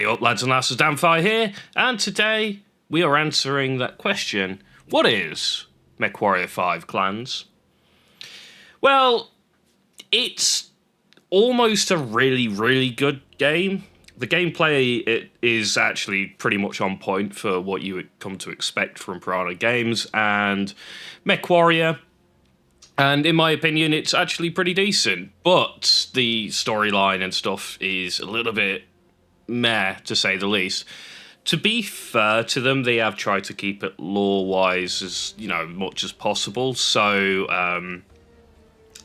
Hey up lads and lasses, Damphyre here, and today we are answering that question, what is Mechwarrior 5 Clans? Well, it's almost a really good game. The gameplay is actually pretty much on point for what you would come to expect from Piranha Games and Mechwarrior. And in my opinion, it's actually pretty decent. But the storyline and stuff is a little bit meh, to say the least. To be fair to them, they have tried to keep it lore-wise as, much as possible. So,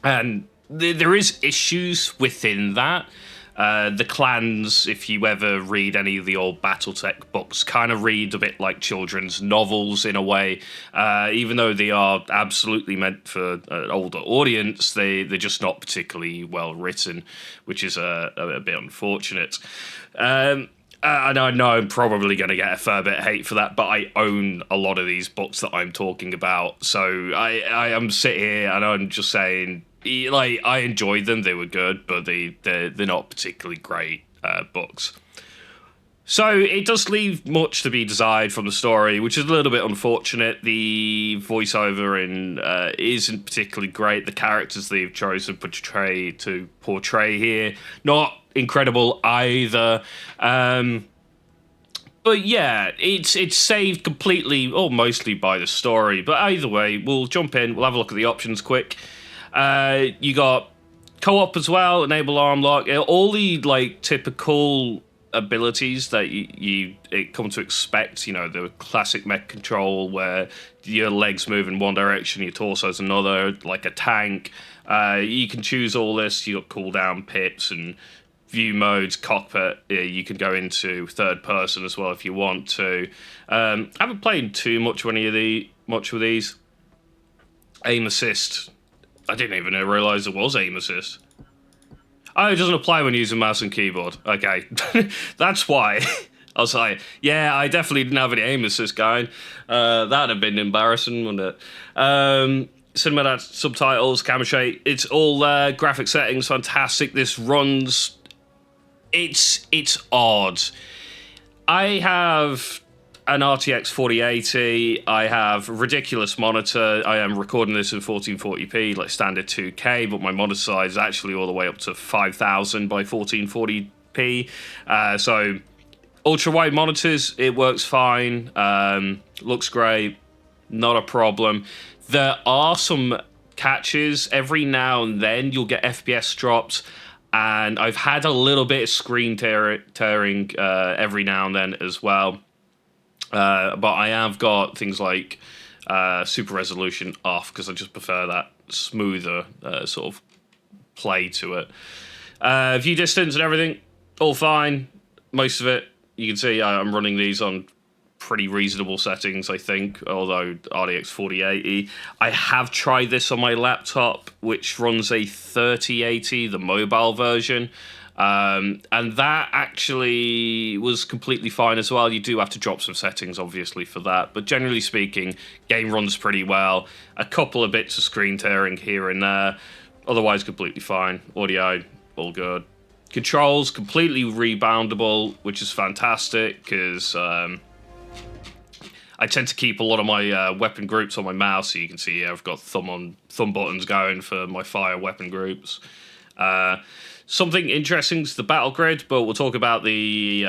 and there is issues within that. The clans, if you ever read any of the old Battletech books, kind of read a bit like children's novels in a way. Even though they are absolutely meant for an older audience, they're just not particularly well written, which is a bit unfortunate. And I know I'm probably going to get a fair bit of hate for that, but I own a lot of these books that I'm talking about. So I am sitting here and I'm just saying, I enjoyed them, they were good, but they're not particularly great books. So it does leave much to be desired from the story, which is a little bit unfortunate. The voiceover isn't particularly great. The characters they've chosen to portray here, not incredible either. But yeah, it's saved completely or mostly by the story. But either way, we'll jump in, we'll have a look at the options quick. You got co-op as well, enable arm lock, all the typical abilities that you come to expect. The classic mech control where your legs move in one direction, your torso's another, like a tank. You can choose all this. You got cooldown pips and view modes, cockpit. You can go into third person as well if you want to. I haven't played too much with these. Aim assist. I didn't even realise there was aim assist. Oh, it doesn't apply when using mouse and keyboard. Okay, that's why. I was like, yeah, I definitely didn't have any aim assist going. That'd have been embarrassing, wouldn't it? Cinematic subtitles, camera shake, it's all there. Graphic settings, fantastic. This runs. It's odd. I have an RTX 4080, I have a ridiculous monitor. I am recording this in 1440p, like standard 2K, but my monitor size is actually all the way up to 5000 by 1440p. So ultra wide monitors, it works fine. Looks great, not a problem. There are some catches. Every now and then you'll get FPS drops, and I've had a little bit of screen tearing every now and then as well. But I have got things like super resolution off because I just prefer that smoother sort of play to it. View distance and everything, all fine. Most of it, you can see I'm running these on pretty reasonable settings, I think, although RTX 4080. I have tried this on my laptop, which runs a 3080, the mobile version. And that actually was completely fine as well. You do have to drop some settings, obviously, for that. But generally speaking, game runs pretty well. A couple of bits of screen tearing here and there. Otherwise, completely fine. Audio, all good. Controls, completely reboundable, which is fantastic, because I tend to keep a lot of my weapon groups on my mouse. So you can see I've got thumb buttons going for my fire weapon groups. Something interesting is the BattleGrid, but we'll talk about the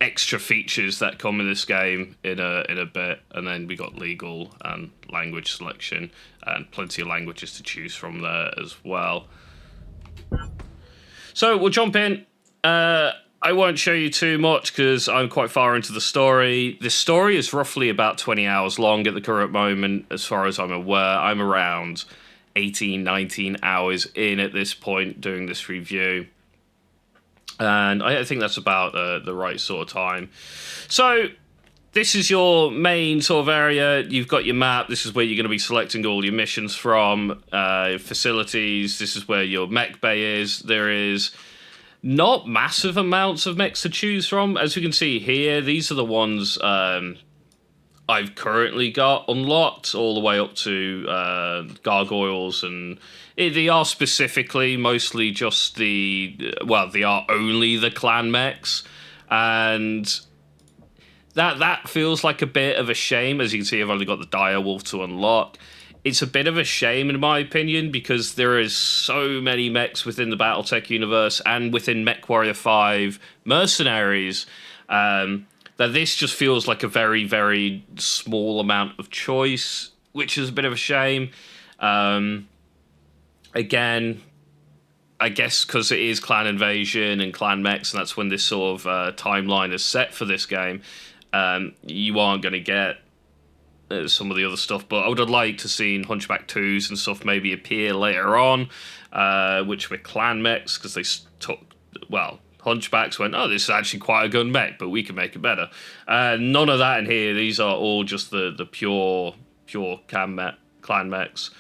extra features that come in this game in a bit, and then we got legal and language selection, and plenty of languages to choose from there as well. So we'll jump in. I won't show you too much because I'm quite far into the story. This story is roughly about 20 hours long at the current moment, as far as I'm aware. I'm around 18, 19 hours in at this point doing this review. And I think that's about the right sort of time. So this is your main sort of area. You've got your map. This is where you're going to be selecting all your missions from. Facilities. This is where your mech bay is. There is not massive amounts of mechs to choose from. As you can see here, these are the ones I've currently got unlocked all the way up to gargoyles, and they are specifically mostly just they are only the clan mechs, and that feels like a bit of a shame. As you can see, I've only got the dire wolf to unlock. It's a bit of a shame, in my opinion, because there is so many mechs within the BattleTech universe and within Mechwarrior 5 Mercenaries, that this just feels like a very, very small amount of choice, which is a bit of a shame. Again, I guess because it is Clan Invasion and Clan Mechs, and that's when this sort of timeline is set for this game, you aren't going to get some of the other stuff. But I would have liked to seen Hunchback 2s and stuff maybe appear later on, which were Clan Mechs, because they took, well, Hunchbacks went, oh, this is actually quite a good mech, but we can make it better. None of that in here. These are all just the pure clan mechs.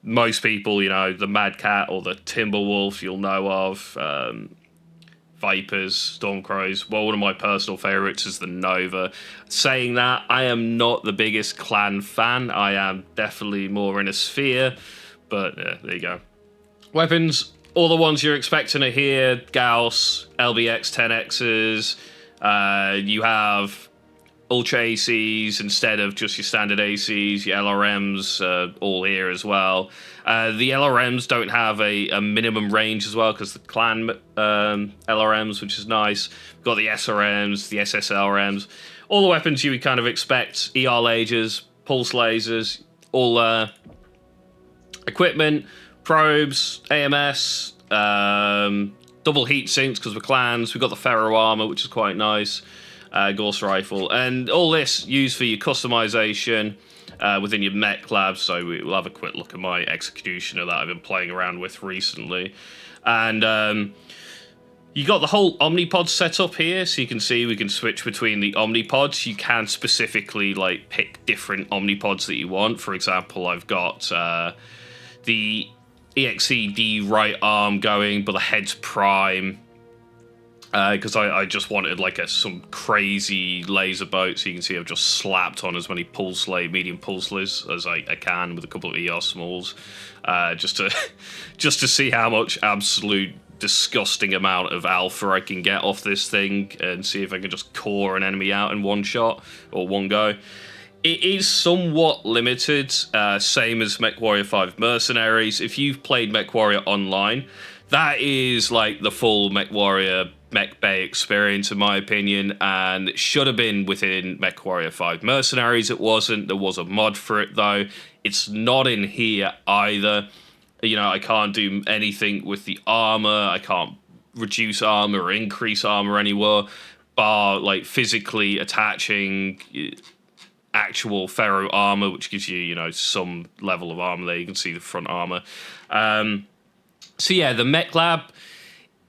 Most people, you know, the Mad Cat or the Timberwolf you'll know of, Vipers, Stormcrows. Well, one of my personal favourites is the Nova. Saying that, I am not the biggest clan fan. I am definitely more in a sphere, but yeah, there you go. Weapons. All the ones you're expecting are here. Gauss, LBX 10Xs. You have Ultra ACs instead of just your standard ACs. Your LRMs all here as well. The LRMs don't have a minimum range as well, because the clan LRMs, which is nice. We've got the SRMs, the SSLRMs. All the weapons you would kind of expect. ER lasers, pulse lasers, all equipment. Probes, AMS, double heat sinks because we're clans. We've got the ferro armor, which is quite nice. Gauss rifle, and all this used for your customization within your mech lab. So we'll have a quick look at my executioner that I've been playing around with recently. And you got the whole Omnipod set up here, so you can see we can switch between the Omnipods. You can specifically like pick different Omnipods that you want. For example, I've got the EXED right arm going, but the head's prime, because I just wanted like some crazy laser boat. So you can see I've just slapped on as many medium pulseless as I can with a couple of ER smalls, just to see how much absolute disgusting amount of alpha I can get off this thing, and see if I can just core an enemy out in one shot or one go. It is somewhat limited, same as Mechwarrior 5 Mercenaries. If you've played Mechwarrior Online, that is like the full Mechwarrior Mechbay experience, in my opinion, and it should have been within Mechwarrior 5 Mercenaries. It wasn't. There was a mod for it, though. It's not in here either. You know, I can't do anything with the armor. I can't reduce armor or increase armor anywhere, bar like physically attaching actual ferro armor, which gives you, you know, some level of armor there. You can see the front armor. So yeah, the mech lab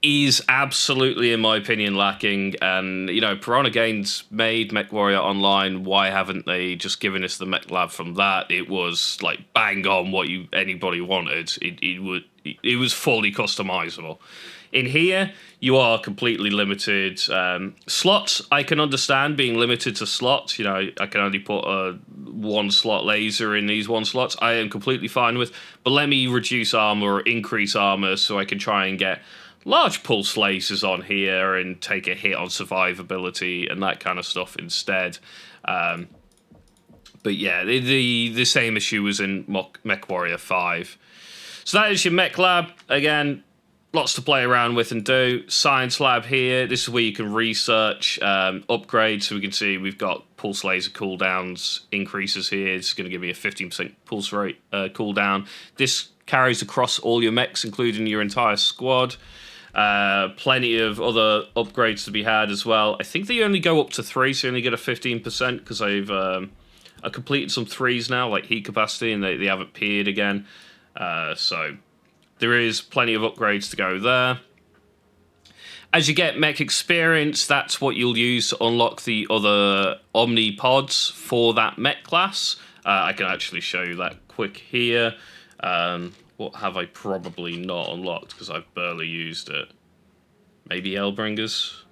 is absolutely, in my opinion, lacking. And, you know, Piranha Games made Mechwarrior Online. Why haven't they just given us the mech lab from that? It was like bang on what anybody wanted. It was fully customizable. In here, you are completely limited. Slots, I can understand being limited to slots. You know, I can only put a one slot laser in these one slots. I am completely fine with. But let me reduce armor or increase armor so I can try and get large pulse lasers on here and take a hit on survivability and that kind of stuff instead. But yeah, the same issue was in Mechwarrior 5. So that is your mech lab. Again, lots to play around with and do. Science lab here. This is where you can research upgrades. So we can see we've got pulse laser cooldowns increases here. It's going to give me a 15% pulse rate cooldown. This carries across all your mechs, including your entire squad. Plenty of other upgrades to be had as well. I think they only go up to 3, so you only get a 15%, because I completed some 3s now, like heat capacity, and they haven't appeared again. So there is plenty of upgrades to go there. As you get mech experience, that's what you'll use to unlock the other Omnipods for that mech class. I can actually show you that quick here. What have I probably not unlocked because I've barely used it? Maybe Hellbringers?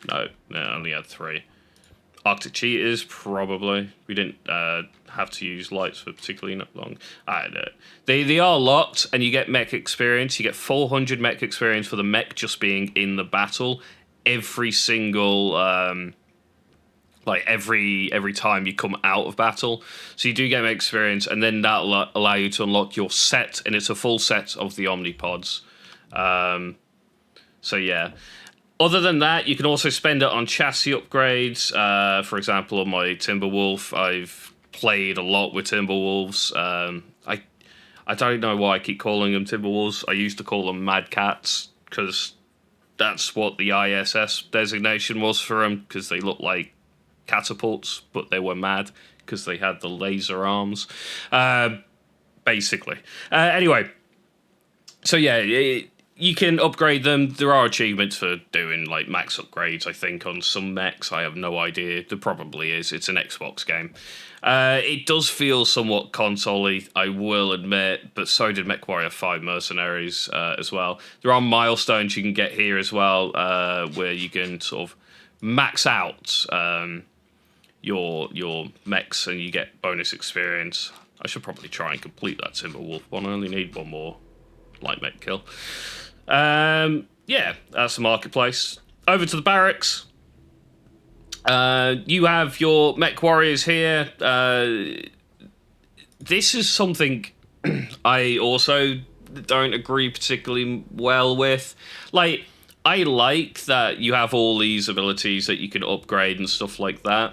No, I only had 3. Arctic Cheetahs, probably. We didn't have to use lights for particularly not long. I don't know. They are locked, and you get mech experience. You get 400 mech experience for the mech just being in the battle. Every single, every time you come out of battle. So you do get mech experience, and then that'll allow you to unlock your set, and it's a full set of the Omnipods. So yeah. Other than that, you can also spend it on chassis upgrades. For example, on my Timberwolf, I've played a lot with Timberwolves. I don't know why I keep calling them Timberwolves. I used to call them Mad Cats because that's what the ISS designation was for them, because they look like catapults, but they were mad because they had the laser arms. Basically. Anyway, so yeah, you can upgrade them. There are achievements for doing like max upgrades, I think, on some mechs. I have no idea. There probably is. It's an Xbox game. It does feel somewhat console-y, I will admit, but so did Mechwarrior 5 Mercenaries as well. There are milestones you can get here as well, where you can sort of max out your mechs and you get bonus experience. I should probably try and complete that Timberwolf one. I only need one more light mech kill. Yeah, that's the marketplace. Over to the barracks. You have your Mechwarriors here. This is something I also don't agree particularly well with. Like, I like that you have all these abilities that you can upgrade and stuff like that.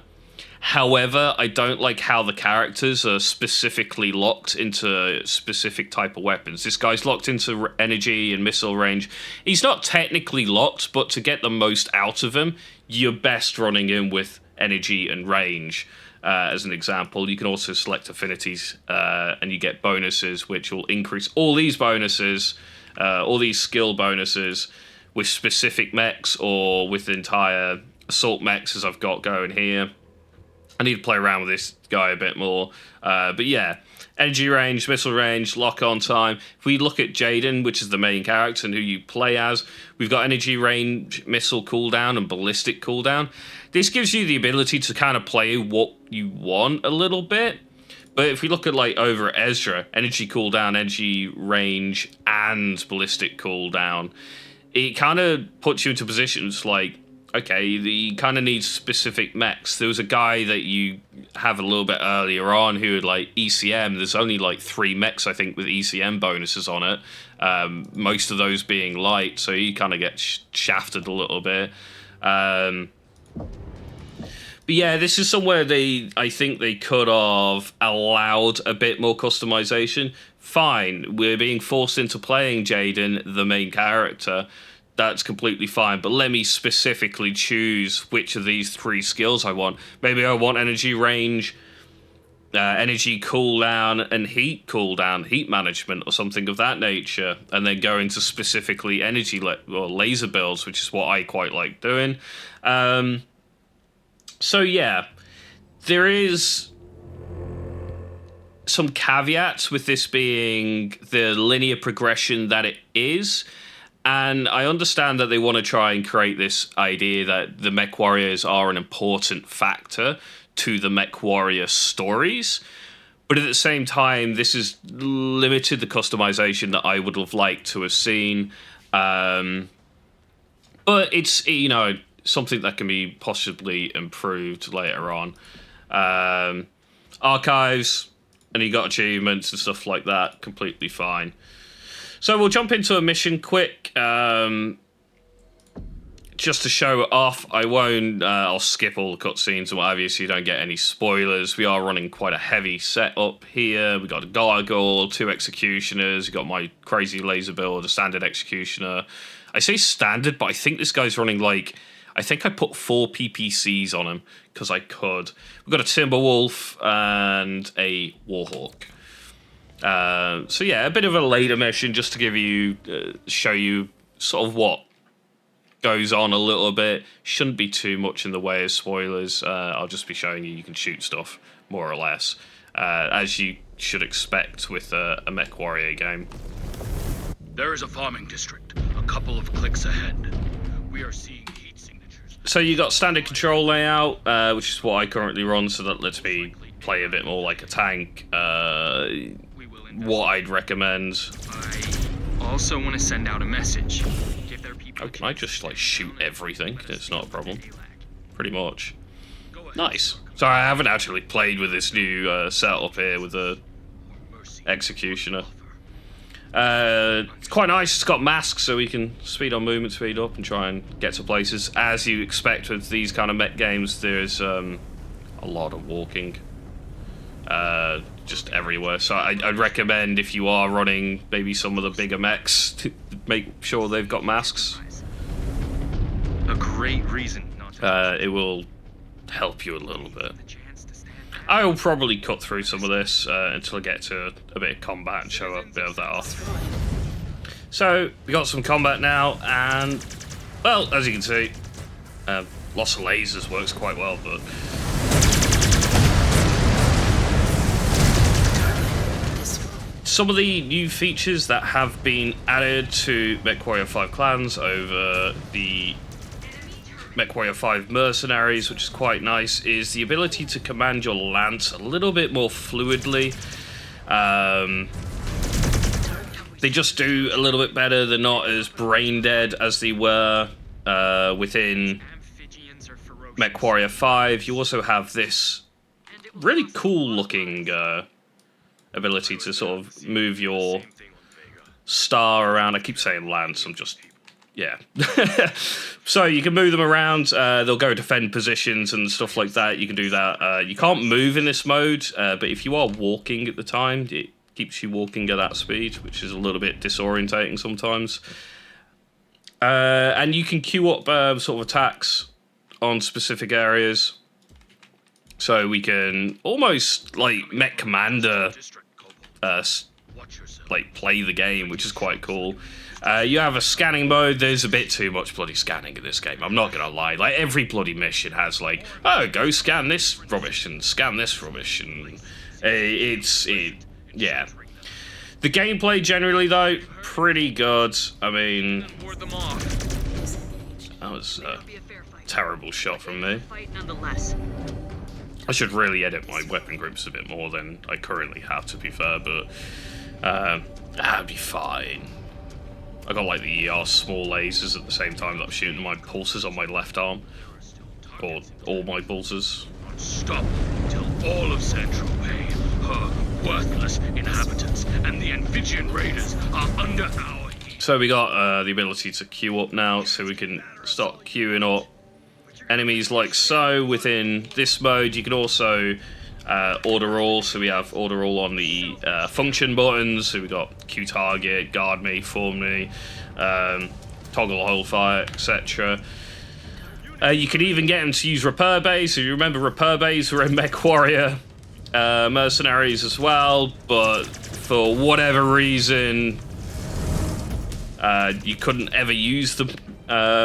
However, I don't like how the characters are specifically locked into a specific type of weapons. This guy's locked into energy and missile range. He's not technically locked, but to get the most out of him, you're best running in with energy and range. As an example, you can also select affinities, and you get bonuses, which will increase all these bonuses, all these skill bonuses, with specific mechs or with entire assault mechs, as I've got going here. I need to play around with this guy a bit more. But yeah, energy range, missile range, lock-on time. If we look at Jaden, which is the main character and who you play as, we've got energy range, missile cooldown, and ballistic cooldown. This gives you the ability to kind of play what you want a little bit. But if we look at, like, over at Ezra, energy cooldown, energy range, and ballistic cooldown, it kind of puts you into positions like, okay, you kind of need specific mechs. There was a guy that you have a little bit earlier on who had, like, ECM. There's only, like, 3 mechs, I think, with ECM bonuses on it. Most of those being light, so you kind of get shafted a little bit. But yeah, this is somewhere I think they could have allowed a bit more customization. Fine, we're being forced into playing Jaden, the main character. That's completely fine, but let me specifically choose which of these 3 skills I want. Maybe I want energy range, energy cooldown, and heat cooldown, heat management, or something of that nature, and then go into specifically energy or laser builds, which is what I quite like doing. So yeah, there is some caveats with this being the linear progression that it is. And I understand that they want to try and create this idea that the Mechwarriors are an important factor to the Mechwarrior stories. But at the same time, this is limited the customization that I would have liked to have seen. But it's, you know, something that can be possibly improved later on. Archives, and you got achievements and stuff like that, completely fine. So we'll jump into a mission quick, just to show it off. I'll skip all the cutscenes and what have you, so you don't get any spoilers. We are running quite a heavy setup here. We got a Gargoyle, 2 Executioners. We got my crazy laser build, a standard Executioner. I say standard, but I think this guy's running like, I think I put 4 PPCs on him because I could. We've got a Timberwolf and a Warhawk. So yeah, a bit of a later mission just to give you, show you sort of what goes on a little bit. Shouldn't be too much in the way of spoilers. I'll just be showing you can shoot stuff, more or less, as you should expect with a Mechwarrior game. There is a farming district, a couple of clicks ahead. We are seeing heat signatures So you got standard control layout, which is what I currently run, so that lets me play a bit more like a tank. What I'd recommend. I also want to send out a message. Oh, can I just like shoot everything? It's not a problem. Pretty much. Nice. So I haven't actually played with this new setup here with the executioner. It's quite nice. It's got masks, so we can speed on movement speed up and try and get to places. As you expect with these kind of mech games, there's a lot of walking. Just everywhere. So I'd recommend, if you are running maybe some of the bigger mechs, to make sure they've got masks. A great reason not to it will help you a little bit. I'll probably cut through some of this until I get to a bit of combat and show a bit of that off. So we got some combat now, and well, as you can see, lots of lasers works quite well, but some of the new features that have been added to Mechwarrior 5 Clans over the Mechwarrior 5 Mercenaries, which is quite nice, is the ability to command your lance a little bit more fluidly. They just do a little bit better. They're not as brain dead as they were within Mechwarrior 5. You also have this really cool looking ability to sort of move your star around. I keep saying lance, I'm just... yeah. So you can move them around, they'll go defend positions and stuff like that. You can do that. You can't move in this mode, but if you are walking at the time, it keeps you walking at that speed, which is a little bit disorientating sometimes. And you can queue up sort of attacks on specific areas. So we can almost like Mech Commander like play the game, which is quite cool. You have a scanning mode. There's a bit too much bloody scanning in this game, I'm not gonna lie. Like, every bloody mission has like, oh, go scan this rubbish and scan this rubbish, and yeah. The gameplay generally though, pretty good. I mean, that was a terrible shot from me. I should really edit my weapon groups a bit more than I currently have, to be fair, but that'd be fine. I got like the small lasers at the same time that I'm shooting my pulses on my left arm. Or all my pulses. Stop until all of Central Bay, her worthless inhabitants, and the Amphibian Raiders are under our heat. So we got the ability to queue up now, so we can start queuing up enemies like so. Within this mode, you can also order all, so we have order all on the function buttons. So we got Q target, guard me, form me, toggle hold fire, etc. You can even get them to use repair bays. So you remember repair bays were in Mechwarrior Mercenaries as well, but for whatever reason you couldn't ever use the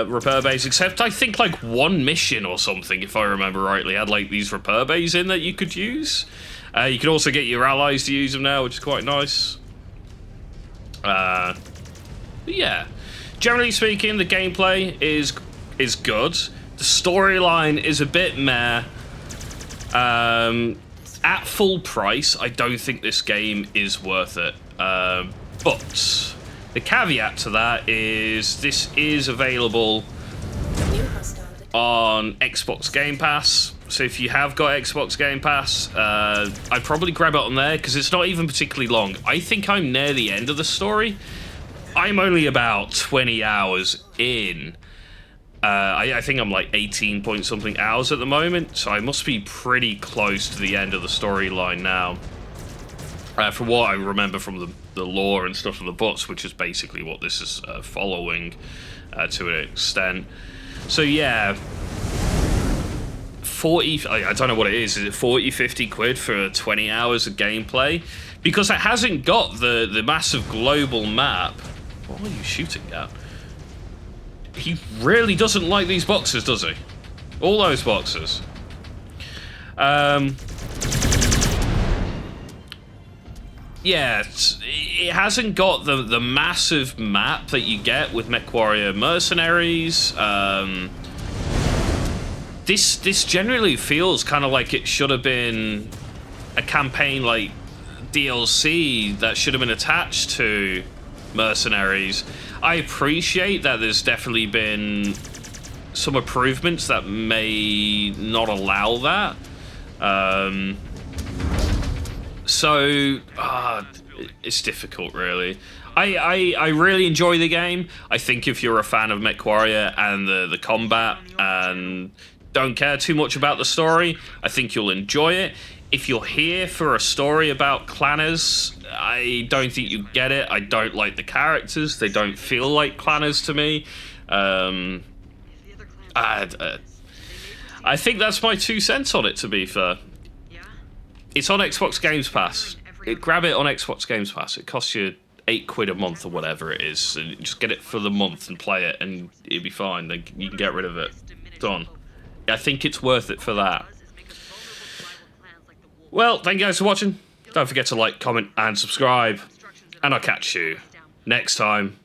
repair bays, except I think like one mission or something, if I remember rightly, had like these repair bays in that you could use. You can also get your allies to use them now, which is quite nice. But yeah, generally speaking, the gameplay is good. The storyline is a bit meh. At full price, I don't think this game is worth it. But the caveat to that is this is available on Xbox Game Pass. So if you have got Xbox Game Pass, I'd probably grab it on there, because it's not even particularly long. I think I'm near the end of the story. I'm only about 20 hours in. I think I'm like 18 point something hours at the moment, so I must be pretty close to the end of the storyline now. From what I remember from the lore and stuff from the books, which is basically what this is following to an extent. So yeah, 40, I don't know what it is it 40, 50 quid for 20 hours of gameplay? Because it hasn't got the massive global map. What are you shooting at? He really doesn't like these boxes, does he? All those boxes. Yeah, it hasn't got the massive map that you get with Mechwarrior Mercenaries. this generally feels kind of like it should have been a campaign like DLC that should have been attached to Mercenaries. I appreciate that there's definitely been some improvements that may not allow that. So it's difficult, really. I really enjoy the game. I think if you're a fan of Mechwarrior and the combat and don't care too much about the story, I think you'll enjoy it. If you're here for a story about clanners, I don't think you get it. I don't like the characters. They don't feel like clanners to me. I think that's my 2 cents on it, to be fair. It's on Xbox Games Pass. Grab it on Xbox Games Pass. It costs you £8 a month or whatever it is. And just get it for the month and play it, and it'll be fine. Then you can get rid of it. Done. I think it's worth it for that. Well, thank you guys for watching. Don't forget to like, comment, and subscribe. And I'll catch you next time.